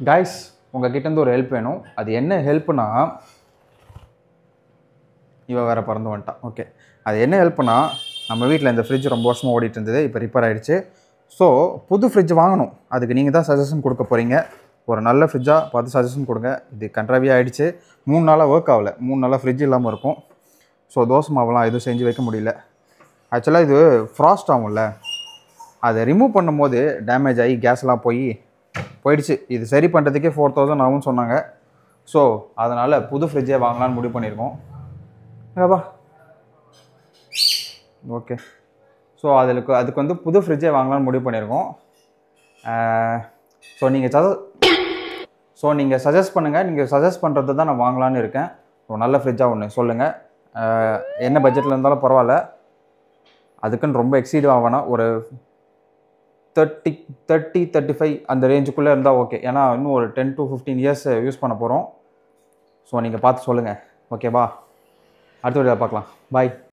Guys உங்ககிட்டேருந்து ஒரு help வேணும். அது என்ன ஹெல்ப்னா, இவன் வேறு பறந்து வந்துட்டான். ஓகே, அது என்ன ஹெல்ப்னா, நம்ம வீட்டில் இந்த ஃப்ரிட்ஜ் ரொம்ப வருஷமாக ஓடிட்டு இருந்தது, இப்போ ரிப்பேர் ஆகிடுச்சு. ஸோ புது ஃப்ரிட்ஜ் வாங்கணும். அதுக்கு நீங்கள் தான் சஜஷன் கொடுக்க போகிறீங்க. ஒரு நல்ல ஃப்ரிட்ஜாக பார்த்து சஜஷன் கொடுங்க. இது கண்ட்ராவியாக ஆகிடுச்சு. 3 நாளாக ஒர்க் ஆகலை. 3 நாளாக ஃப்ரிட்ஜ் இல்லாமல் இருக்கும். ஸோ தோசை மாவெல்லாம் எதுவும் செஞ்சு வைக்க முடியல. ஆக்சுவலாக இது ஃப்ராஸ்ட் ஆகும்ல, அதை ரிமூவ் பண்ணும் போது டேமேஜ் ஆகி கேஸ்லாம் போயிடுச்சு. இது சரி பண்ணுறதுக்கே 4000 ஆகும்னு சொன்னாங்க. ஸோ அதனால் புது ஃப்ரிட்ஜே வாங்கலான்னு முடிவு பண்ணியிருக்கோம். ஏப்பா ஓகே, ஸோ அதுக்கு வந்து புது ஃப்ரிட்ஜே வாங்கலான்னு முடிவு பண்ணியிருக்கோம். ஸோ நீங்கள் சஜஸ்ட் பண்ணுங்கள். நீங்கள் சஜஸ்ட் பண்ணுறது தான் நான் வாங்கலான்னு இருக்கேன். ஸோ நல்ல ஃப்ரிட்ஜாக ஒன்று சொல்லுங்கள். என்ன பட்ஜெட்டில் இருந்தாலும் பரவாயில்ல. அதுக்குன்னு ரொம்ப எக்ஸீட் ஆகணும். ஒரு 30-35 அந்த ரேஞ்சுக்குள்ளே இருந்தால் ஓகே. ஏன்னா இன்னும் ஒரு 10 to 15 இயர்ஸ் யூஸ் பண்ண போகிறோம். ஸோ நீங்கள் பார்த்து சொல்லுங்கள். ஓகேவா? அடுத்த வீடியோவில் பார்க்கலாம். பாய்.